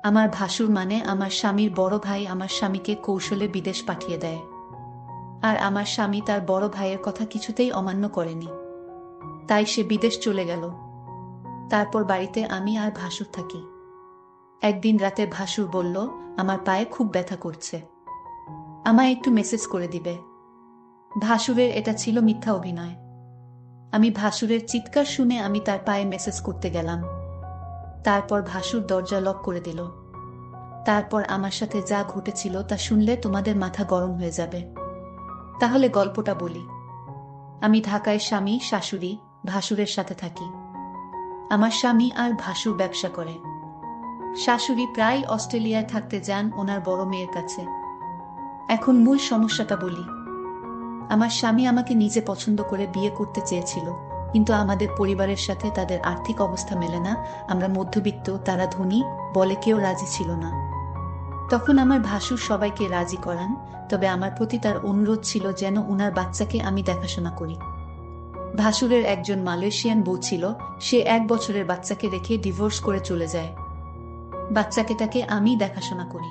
আমার ভাসুর মানে আমার স্বামীর বড় ভাই আমার স্বামীকে কৌশলে বিদেশ পাঠিয়ে দেয়। আর আমার স্বামী তার বড় ভাইয়ের কথা কিছুতেই অমান্য করেনি। তাই সে বিদেশ চলে গেল। তারপর বাড়িতে আমি আর ভাসুর থাকি। একদিন রাতে ভাসুর বলল, আমার পায়ে খুব ব্যথা করছে, আমায় একটু মেসেজ করে দিবে। ভাসুরের এটা ছিল মিথ্যা অভিনয়। আমি ভাসুরের চিৎকার শুনে আমি তার পায়ে মেসেজ করতে গেলাম। তারপর ভাসুর দরজা লক করে দিল। তারপর আমার সাথে যা ঘটেছিল তা শুনলে তোমাদের মাথা গরম হয়ে যাবে। তাহলে গল্পটা বলি। আমি ঢাকায় স্বামী, শাশুড়ি, ভাসুরের সাথে থাকি। আমার স্বামী আর ভাসুর ব্যবসা করে। শাশুড়ি প্রায় অস্ট্রেলিয়ায় থাকতে যান ওনার বড় মেয়ের কাছে। এখন মূল সমস্যাটা বলি। আমার স্বামী আমাকে নিজে পছন্দ করে বিয়ে করতে চেয়েছিল, কিন্তু আমাদের পরিবারের সাথে তাদের আর্থিক অবস্থা মেলে না। আমরা মধ্যবিত্ত, তারা ধনী, বলে কেউ রাজি ছিল না। তখন আমার ভাসুর সবাইকে রাজি করান, তবে আমার প্রতি তার অনুরোধ ছিল যেন উনার বাচ্চাকে আমি দেখাশোনা করি। ভাসুরের একজন মালয়েশিয়ান বউ ছিল, সে 1 বছরের বাচ্চাকে রেখে ডিভোর্স করে চলে যায়। বাচ্চাকেটাকে আমি দেখাশোনা করি।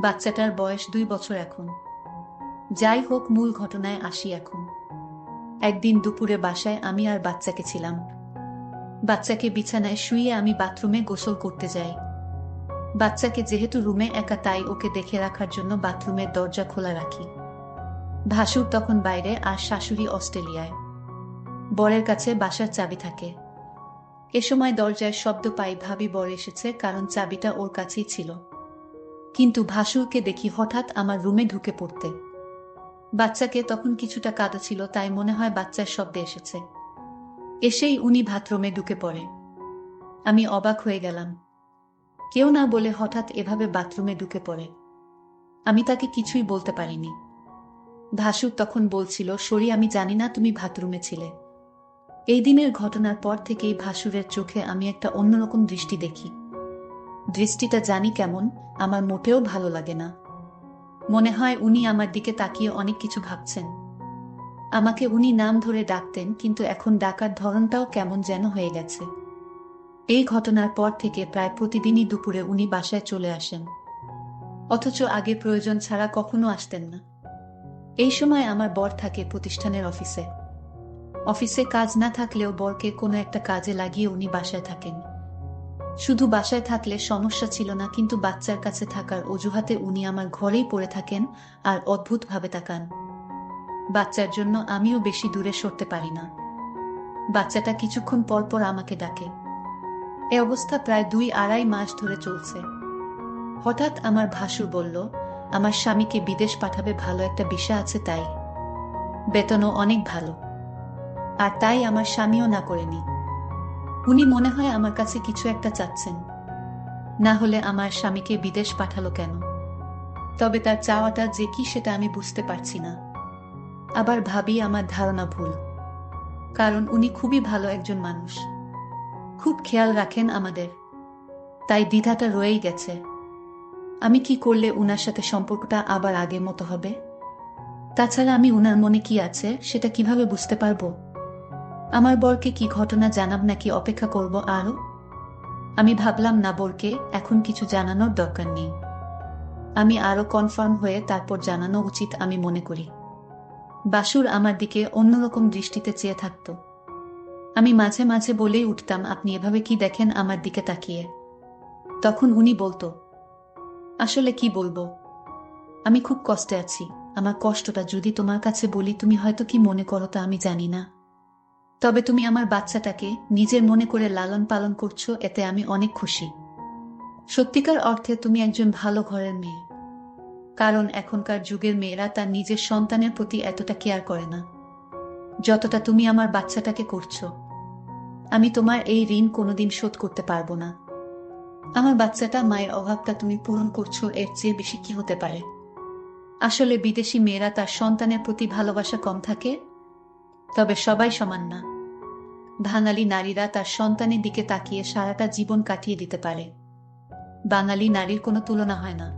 বাচ্চাটার বয়স 2 বছর এখন। যাই হোক, মূল ঘটনায় আসি এখন। একদিন দুপুরে বাসায় আমি আর বাচ্চাকে ছিলাম। বাচ্চাকে বিছানায় শুইয়ে আমি বাথরুমে গোসল করতে যাই। বাচ্চাকে যেহেতু রুমে একা, তাই ওকে দেখে রাখার জন্য বাথরুমের দরজা খোলা রাখি। ভাসুর তখন বাইরে আর শাশুড়ি অস্ট্রেলিয়ায়। বরের কাছে বাসার চাবি থাকে। এ সময় দরজায় শব্দ পাই, ভাবি বর এসেছে, কারণ চাবিটা ওর কাছেই ছিল। কিন্তু ভাসুরকে দেখি হঠাৎ আমার রুমে ঢুকে পড়তে। বাচ্চাকে তখন কিছুটা কাঁদা ছিল, তাই মনে হয় বাচ্চার শব্দে এসেছে। এসেই উনি বাথরুমে ঢুকে পড়ে। আমি অবাক হয়ে গেলাম। কেউ না বলে হঠাৎ এভাবে বাথরুমে ঢুকে পড়ে। আমি তাকে কিছুই বলতে পারিনি। ভাসুর তখন বলছিল, সরি, আমি জানি না তুমি বাথরুমে ছিলে। এই দিনের ঘটনার পর থেকেই ভাসুরের চোখে আমি একটা অন্যরকম দৃষ্টি দেখি। দৃষ্টিটা জানি কেমন, আমার মোটেও ভালো লাগে না। মনে হয় উনি আমার দিকে তাকিয়ে অনেক কিছু ভাবছেন। আমাকে উনি নাম ধরে ডাকতেন, কিন্তু এখন ডাকার ধরনটাও কেমন যেন হয়ে গেছে। এই ঘটনার পর থেকে প্রায় প্রতিদিনই দুপুরে উনি বাসায় চলে আসেন, অথচ আগে প্রয়োজন ছাড়া কখনো আসতেন না। এই সময় আমার বর থাকে প্রতিষ্ঠানের অফিসে। অফিসে কাজ না থাকলেও বরকে কোনো একটা কাজে লাগিয়ে উনি বাসায় থাকেন। শুধু বাসায় থাকলে সমস্যা ছিল না, কিন্তু বাচ্চার কাছে থাকার অজুহাতে উনি আমার ঘরেই পড়ে থাকেন আর অদ্ভুতভাবে তাকান। বাচ্চার জন্য আমিও বেশি দূরে সরতে পারি না। বাচ্চাটা কিছুক্ষণ পর পর আমাকে ডাকে। এ অবস্থা প্রায় 2-2.5 মাস ধরে চলছে। হঠাৎ আমার ভাসুর বলল, আমার স্বামীকে বিদেশ পাঠাবে, ভালো একটা বিষয় আছে, তাই বেতনও অনেক ভালো। আর তাই আমার স্বামীও না করেনি। উনি মনে হয় আমার কাছে কিছু একটা চাচ্ছেন, না হলে আমার স্বামীকে বিদেশ পাঠালো কেন? তবে তার চাওয়াটা যে কি সেটা আমি বুঝতে পারছি না। আবার ভাবি আমার ধারণা ভুল, কারণ উনি খুবই ভালো একজন মানুষ, খুব খেয়াল রাখেন আমাদের। তাই দ্বিধাটা রয়েই গেছে। আমি কি করলে উনার সাথে সম্পর্কটা আবার আগের মতো হবে? তাছাড়া আমি উনার মনে কি আছে সেটা কিভাবে বুঝতে পারবো? আমার বরকে কি ঘটনা জানাব, নাকি অপেক্ষা করব আরো? আমি ভাবলাম না, বরকে এখন কিছু জানানোর দরকার নেই। আমি আরো কনফার্ম হয়ে তারপর জানানো উচিত আমি মনে করি। বাসুর আমার দিকে অন্যরকম দৃষ্টিতে চেয়ে থাকত। আমি মাঝে মাঝে বলেই উঠতাম, আপনি এভাবে কি দেখেন আমার দিকে তাকিয়ে? তখন উনি বলতো, আসলে কি বলবো, আমি খুব কষ্টে আছি। আমার কষ্টটা যদি তোমার কাছে বলি, তুমি হয়তো কি মনে করো তা আমি জানি না। তবে তুমি আমার বাচ্চাটাকে নিজের মনে করে লালন পালন করছো, এতে আমি অনেক খুশি। সত্যিকার অর্থে তুমি একজন ভালো ঘরের মেয়ে। কারণ এখনকার যুগের মেয়েরা তার নিজের সন্তানের প্রতি এতটা কেয়ার করে না, যতটা তুমি আমার বাচ্চাটাকে করছো। আমি তোমার এই ঋণ কোনোদিন শোধ করতে পারবো না। আমার বাচ্চাটা, মায়ের অভাবটা তুমি পূরণ করছো, এর চেয়ে বেশি কি হতে পারে? আসলে বিদেশি মেয়েরা তার সন্তানের প্রতি ভালোবাসা কম থাকে, তবে সবাই সমান না। বাঙালি নারীরা তার সন্তানের দিকে তাকিয়ে সারাটা জীবন কাটিয়ে দিতে পারে। বাঙালি নারীর কোনো তুলনা হয় না।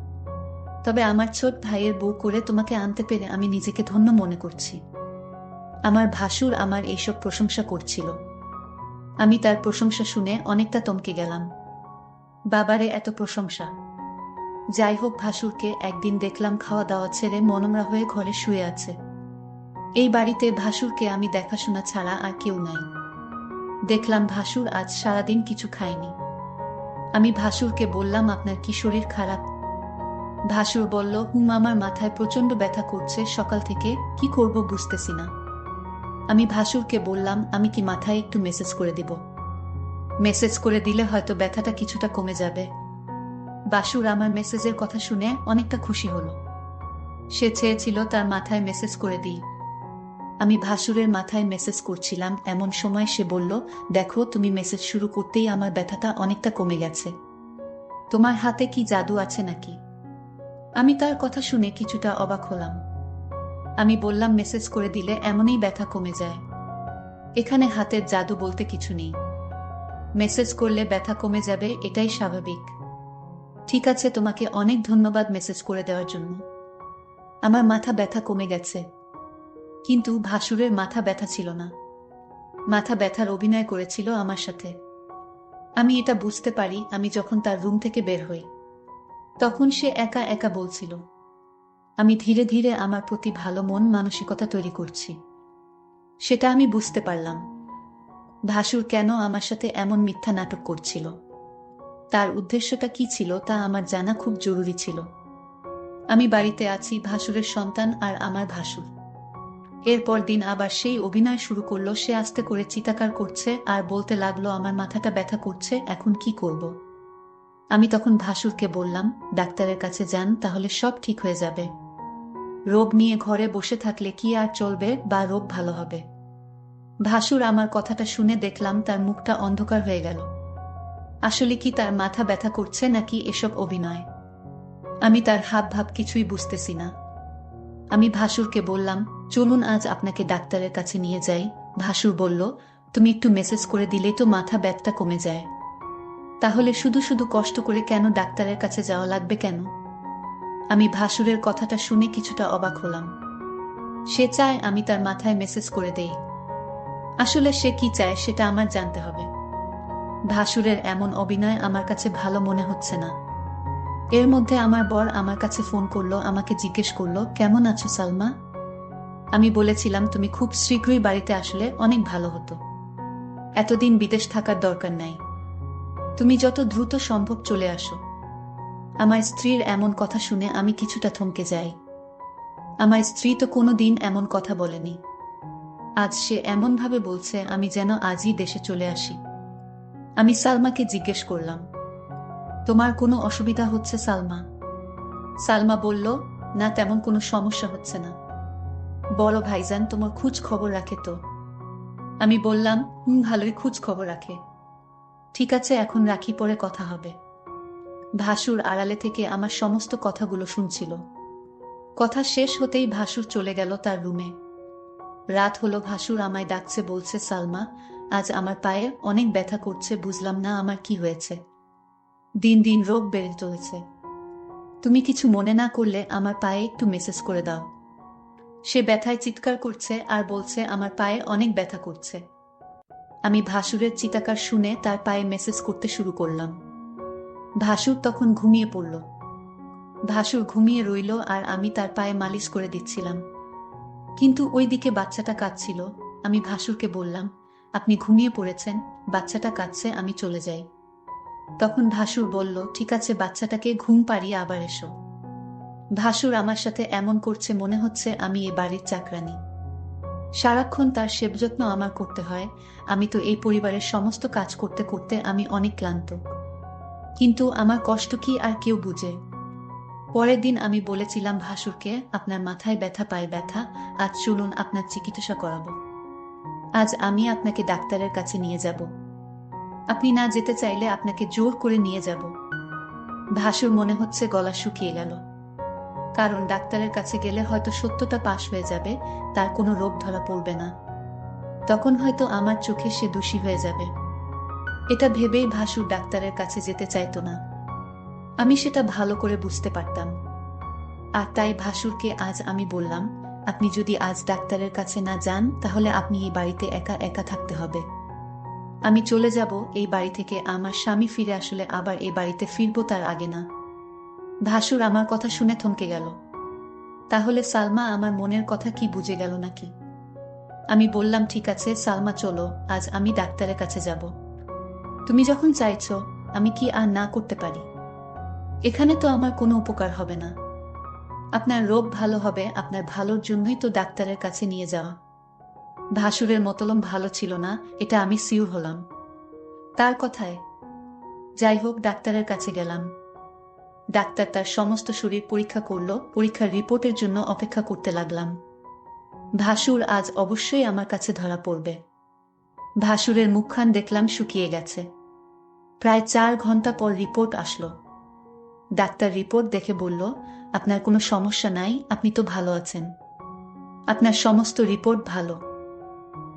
তবে আমার ছোট ভাইয়ের বউ করে তোমাকে আনতে পেরে আমি নিজেকে ধন্য মনে করছি। আমার ভাসুর আমার এইসব প্রশংসা করছিল। আমি তার প্রশংসা শুনে অনেকটা থমকে গেলাম। বাবারে এত প্রশংসা! যাই হোক, ভাসুরকে একদিন দেখলাম খাওয়া দাওয়া ছেড়ে মনমরা হয়ে ঘরে শুয়ে আছে। এই বাড়িতে ভাসুরকে আমি দেখাশোনা ছাড়া আর কেউ নাই। দেখলাম ভাসুর আজ সারাদিন কিছু খায়নি। আমি ভাসুরকে বললাম, আপনার কি শরীর খারাপ? ভাসুর বলল, আমার মাথায় প্রচন্ড ব্যথা করছে সকাল থেকে, কি করব বুঝতেছি না। আমি ভাসুরকে বললাম, আমি কি মাথায় একটু মেসেজ করে দিব? মেসেজ করে দিলে হয়তো ব্যথাটা কিছুটা কমে যাবে। ভাসুর আমার মেসেজের কথা শুনে অনেকটা খুশি হলো। সে চেয়েছিল তার মাথায় মেসেজ করে দিই। আমি ভাসুরের মাথায় মেসেজ করছিলাম, এমন সময় সে বলল, দেখো তুমি মেসেজ শুরু করতেই আমার ব্যথাটা অনেকটা কমে গেছে। তোমার হাতে কি জাদু আছে নাকি? আমি তার কথা শুনে কিছুটা অবাক হলাম। আমি বললাম, মেসেজ করে দিলে এমনই ব্যথা কমে যায়। এখানে হাতের জাদু বলতে কিছু নেই। মেসেজ করলে ব্যথা কমে যাবে, এটাই স্বাভাবিক। ঠিক আছে, তোমাকে অনেক ধন্যবাদ মেসেজ করে দেওয়ার জন্য। আমার মাথা ব্যথা কমে গেছে। কিন্তু ভাসুরের মাথা ব্যথা ছিল না। মাথা ব্যথার অভিনয় করেছিল আমার সাথে। আমি এটা বুঝতে পারি আমি যখন তার রুম থেকে বের হই। তখন সে একা একা বলছিল, আমি ধীরে ধীরে আমার প্রতি ভালো মন মানসিকতা তৈরি করছি। সেটা আমি বুঝতে পারলাম। ভাসুর কেন আমার সাথে এমন মিথ্যা নাটক করছিল, তার উদ্দেশ্যটা কি ছিল তা আমার জানা খুব জরুরি ছিল। আমি বাড়িতে আছি, ভাসুরের সন্তান আর আমার ভাসুর। এরপর দিন আবার সেই অভিনয় শুরু করলো। সে আস্তে করে চিৎকার করছে আর বলতে লাগলো, আমার মাথাটা ব্যথা করছে, এখন কি করব? আমি তখন ভাসুরকে বললাম, ডাক্তারের কাছে যান, তাহলে সব ঠিক হয়ে যাবে। রোগ নিয়ে ঘরে বসে থাকলে কি আর চলবে, বা রোগ ভালো হবে? ভাসুর আমার কথাটা শুনে দেখলাম তার মুখটা অন্ধকার হয়ে গেল। আসলে কি তার মাথা ব্যথা করছে নাকি এসব অভিনয়? আমি তার হাব ভাব কিছুই বুঝতেছি না। আমি ভাসুরকে বললাম, চলুন আজ আপনাকে ডাক্তারের কাছে নিয়ে যাই। ভাসুর বলল, তুমি একটু মেসেজ করে দিলেই তো মাথা ব্যথাটা কমে যায়। তাহলে শুধু শুধু কষ্ট করে কেন ডাক্তারের কাছে যাওয়া লাগবে কেন? আমি ভাসুরের কথাটা শুনে কিছুটা অবাক হলাম। সে চায় আমি তার মাথায় মেসেজ করে দেই। আসলে সে কি চায় সেটা আমার জানতে হবে। ভাসুরের এমন অভিনয় আমার কাছে ভালো মনে হচ্ছে না। এর মধ্যে আমার বর আমার কাছে ফোন করলো, আমাকে জিজ্ঞেস করলো, কেমন আছো সালমা? আমি বলেছিলাম, তুমি খুব শীঘ্রই বাড়িতে আসলে অনেক ভালো হতো। এতদিন বিদেশ থাকার দরকার নাই। তুমি যত দ্রুত সম্ভব চলে আসো। আমার স্ত্রীর এমন কথা শুনে আমি কিছুটা থমকে যাই। আমার স্ত্রী তো কোনোদিন এমন কথা বলেনি। আজ সে এমনভাবে বলছে আমি যেন আজই দেশে চলে আসি। আমি সালমাকে জিজ্ঞেস করলাম, তোমার কোনো অসুবিধা হচ্ছে সালমা? সালমা বলল, না, তেমন কোনো সমস্যা হচ্ছে না। বড় ভাইজান তোমার খোঁজ খবর রাখে তো? আমি বললাম, ভালোই খোঁজ খবর রাখে। ঠিক আছে, এখন রাখি, পরে কথা হবে। ভাসুর আড়ালে থেকে আমার সমস্ত কথাগুলো শুনছিল। কথা শেষ হতেই ভাসুর চলে গেল তার রুমে। রাত হলো, ভাসুর আমায় ডাকছে, বলছে, সালমা, আজ আমার পায়ে অনেক ব্যথা করছে, বুঝলাম না আমার কি হয়েছে। দিন দিন রোগ বেড়ে চলেছে। তুমি কিছু মনে না করলে আমার পায়ে একটু মেসেজ করে দাও। সে ব্যথায় চিৎকার করছে আর বলছে আমার পায়ে অনেক ব্যথা করছে। আমি ভাসুরের চিৎকার শুনে তার পায়ে মেসেজ করতে শুরু করলাম। ভাসুর তখন ঘুমিয়ে পড়ল। ভাসুর ঘুমিয়ে রইল আর আমি তার পায়ে মালিশ করে দিচ্ছিলাম। কিন্তু ওইদিকে বাচ্চাটা কাঁদছিল। আমি ভাসুরকে বললাম, আপনি ঘুমিয়ে পড়েছেন, বাচ্চাটা কাঁদছে, আমি চলে যাই। তখন ভাসুর বলল, ঠিক আছে, বাচ্চাটাকে ঘুম পাড়িয়ে আবার এসো। ভাসুর আমার সাথে এমন করছে মনে হচ্ছে আমি এ বাড়ির চাকরানী। সারাক্ষণ তার সেবযত্ন আমার করতে হয়। আমি তো এই পরিবারের সমস্ত কাজ করতে করতে আমি অনেক ক্লান্ত। কিন্তু আমার কষ্ট কি আর কেউ বুঝে? পরের দিন আমি বলেছিলাম ভাসুরকে, আপনার মাথায় ব্যথা, পায়ে ব্যথা, আজ চলুন আপনার চিকিৎসা করাবো। আজ আমি আপনাকে ডাক্তারের কাছে নিয়ে যাব। আপনি না যেতে চাইলে আপনাকে জোর করে নিয়ে যাব। ভাসুর মনে হচ্ছে গলা শুকিয়ে গেল। কারণ ডাক্তারের কাছে গেলে হয়তো সত্যটা পাশ হয়ে যাবে, তার কোনো রোগ ধরা পড়বে না। তখন হয়তো আমার চোখে সে দোষী হয়ে যাবে। এটা ভেবেই ভাসুর ডাক্তারের কাছে যেতে চাইতো না। আমি সেটা ভালো করে বুঝতে পারতাম। আর তাই ভাসুরকে আজ আমি বললাম, আপনি যদি আজ ডাক্তারের কাছে না যান তাহলে আপনি এই বাড়িতে একা একা থাকতে হবে। আমি চলে যাব এই বাড়ি থেকে, আমার স্বামী ফিরে আসলে আবার এই বাড়িতে ফিরবো তার আগে না। ভাসুর আমার কথা শুনে থমকে গেল। তাহলে সালমা আমার মনের কথা কি বুঝে গেল নাকি? আমি বললাম, ঠিক আছে সালমা, চলো, আজ আমি ডাক্তারের কাছে যাব। তুমি যখন চাইছো, আমি কি আর না করতে পারি? এখানে তো আমার কোনো উপকার হবে না। আপনার রোগ ভালো হবে, আপনার ভালোর জন্যই তো ডাক্তারের কাছে নিয়ে যাওয়া। ভাসুরের মতলব ভালো ছিল না, এটা আমি সিউর হলাম তার কথায়। যাই হোক, ডাক্তারের কাছে গেলাম। ডাক্তার তার সমস্ত শরীর পরীক্ষা করল। পরীক্ষার রিপোর্টের জন্য অপেক্ষা করতে লাগলাম। ভাসুর আজ অবশ্যই আমার কাছে ধরা পড়বে। ভাসুরের মুখখান দেখলাম শুকিয়ে গেছে। প্রায় 4 ঘন্টা পর রিপোর্ট আসলো। ডাক্তার রিপোর্ট দেখে বলল, আপনার কোনো সমস্যা নাই, আপনি তো ভালো আছেন, আপনার সমস্ত রিপোর্ট ভালো।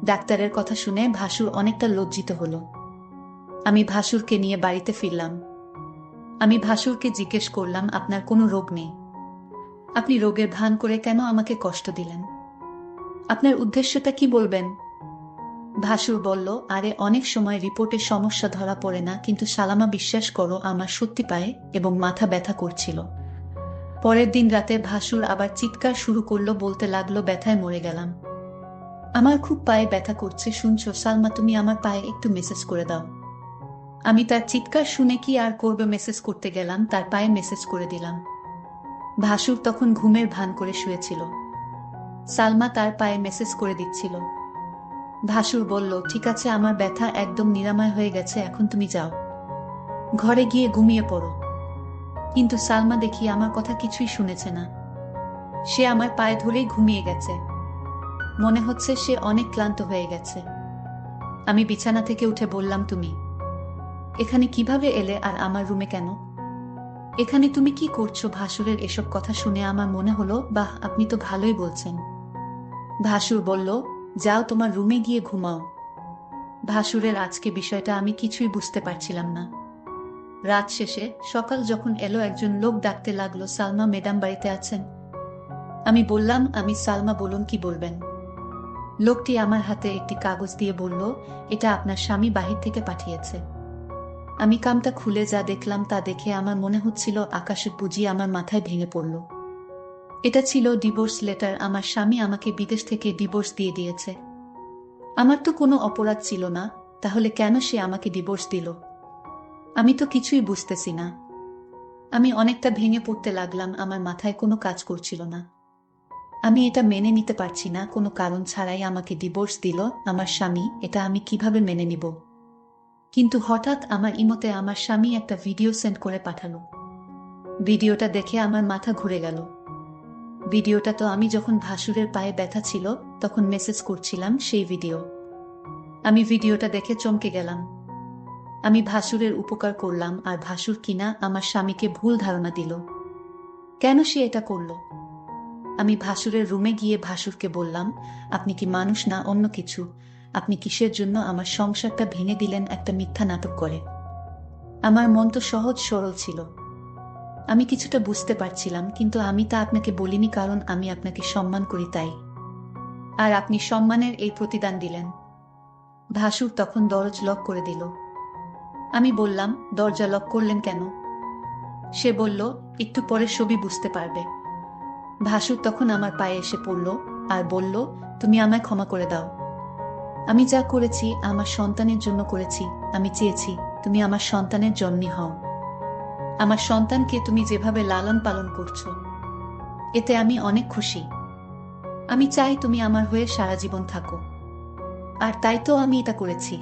ডাক্তারের কথা শুনে ভাসুর অনেকটা লজ্জিত হলো। আমি ভাসুরকে নিয়ে বাড়িতে ফিরলাম। আমি ভাসুরকে জিজ্ঞেস করলাম, আপনার কোনো রোগ নেই, আপনি রোগের ভান করে কেন আমাকে কষ্ট দিলেন? আপনার উদ্দেশ্যটা কি বলবেন? ভাসুর বলল, আরে অনেক সময় রিপোর্টে সমস্যা ধরা পড়ে না, কিন্তু সালামা বিশ্বাস করো, আমার সত্যি পায়ে এবং মাথা ব্যথা করছিল। পরের দিন রাতে ভাসুর আবার চিৎকার শুরু করলো, বলতে লাগলো, ব্যথায় মরে গেলাম, আমার খুব পায়ে ব্যথা করছে, শুনছো সালমা, তুমি আমার পায়ে একটু মেসেজ করে দাও। আমি তার চিৎকার শুনে কি আর করবে, মেসেজ করতে গেলাম, তার পায়ে মেসেজ করে দিলাম। ভাসুর তখন ঘুমের ভান করে শুয়েছিল। সালমা তার পায়ে মেসেজ করে দিচ্ছিল। ভাসুর বলল, ঠিক আছে, আমার ব্যথা একদম নিরাময় হয়ে গেছে, এখন তুমি যাও, ঘরে গিয়ে ঘুমিয়ে পড়ো। কিন্তু সালমা দেখি আমার কথা কিছুই শুনেছে না। সে আমার পায়ে ধরেই ঘুমিয়ে গেছে। মনে হচ্ছে সে অনেক ক্লান্ত হয়ে গেছে। আমি বিছানা থেকে উঠে বললাম, তুমি এখানে কিভাবে এলে, আর আমার রুমে কেন? এখানে তুমি কি করছো? ভাসুরের এসব কথা শুনে আমার মনে হলো, বাহ, আপনি তো ভালোই বলছেন। ভাসুর বলল, যাও তোমার রুমে গিয়ে ঘুমাও। ভাসুরের আজকে বিষয়টা আমি কিছুই বুঝতে পারছিলাম না। রাত শেষে সকাল যখন এলো, একজন লোক ডাকতে লাগলো, সালমা ম্যাডাম বাড়িতে আছেন? আমি বললাম, আমি সালমা, বলুন কি বলবেন। লোকটি আমার হাতে একটি কাগজ দিয়ে বলল, এটা আপনার স্বামী বাহির থেকে পাঠিয়েছে। আমি কামটা খুলে যা দেখলাম তা দেখে আমার মনে হচ্ছিল আকাশের পুঁজি আমার মাথায় ভেঙে পড়ল। এটা ছিল ডিভোর্স লেটার। আমার স্বামী আমাকে বিদেশ থেকে ডিভোর্স দিয়ে দিয়েছে। আমার তো কোনো অপরাধ ছিল না, তাহলে কেন সে আমাকে ডিভোর্স দিল? আমি তো কিছুই বুঝতেছি না। আমি অনেকটা ভেঙে পড়তে লাগলাম, আমার মাথায় কোনো কাজ করছিল না। আমি এটা মেনে নিতে পারছি না, কোনো কারণ ছাড়াই আমাকে ডিভোর্স দিল আমার স্বামী, এটা আমি কিভাবে মেনে নিব? কিন্তু হঠাৎ আমার ইমোতে আমার স্বামী একটা ভিডিও সেন্ড করে পাঠালো। ভিডিওটা দেখে আমার মাথা ঘুরে গেল। ভিডিওটা তো আমি যখন ভাসুরের পায়ে ব্যথা ছিল তখন মেসেজ করছিলাম, সেই ভিডিও। আমি ভিডিওটা দেখে চমকে গেলাম। আমি ভাসুরের উপকার করলাম, আর ভাসুর কিনা আমার স্বামীকে ভুল ধারণা দিল। কেন সে এটা করল? আমি ভাসুরের রুমে গিয়ে ভাসুরকে বললাম, আপনি কি মানুষ না অন্য কিছু? আপনি কিসের জন্য আমার সংসারটা ভেঙে দিলেন একটা মিথ্যা নাটক করে? আমার মন তো সহজ সরল ছিল, আমি কিছুটা বুঝতে পারছিলাম, কিন্তু আমি তা আপনাকে বলিনি, কারণ আমি আপনাকে সম্মান করি তাই। আর আপনি সম্মানের এই প্রতিদান দিলেন। ভাসুর তখন দরজা লক করে দিল। আমি বললাম, দরজা লক করলেন কেন? সে বলল, একটু পরে সবই বুঝতে পারবে। ভাসুর তখন আমার পায়ে এসে পড়ল আর বলল, তুমি আমায় ক্ষমা করে দাও। আমি যা করেছি আমার সন্তানের জন্য করেছি। আমি চেয়েছি তুমি আমার সন্তানের জন্মই হও। আমার সন্তানকে তুমি যেভাবে লালন পালন করছো, এতে আমি অনেক খুশি। আমি চাই তুমি আমার হয়ে সারা জীবন থাকো। আর তাই তো আমি এটা করেছি।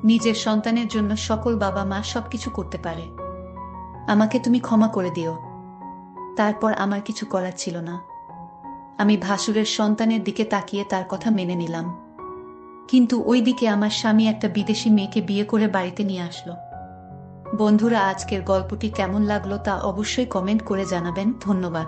নিজের সন্তানের জন্য সকল বাবা মা সবকিছু করতে পারে। আমাকে তুমি ক্ষমা করে দিও। তারপর আমার কিছু করার ছিল না। আমি ভাসুরের সন্তানের দিকে তাকিয়ে তার কথা মেনে নিলাম। কিন্তু ওই দিকে আমার স্বামী একটা বিদেশি মেয়েকে বিয়ে করে বাড়িতে নিয়ে আসলো। বন্ধুরা, আজকের গল্পটি কেমন লাগলো তা অবশ্যই কমেন্ট করে জানাবেন। ধন্যবাদ।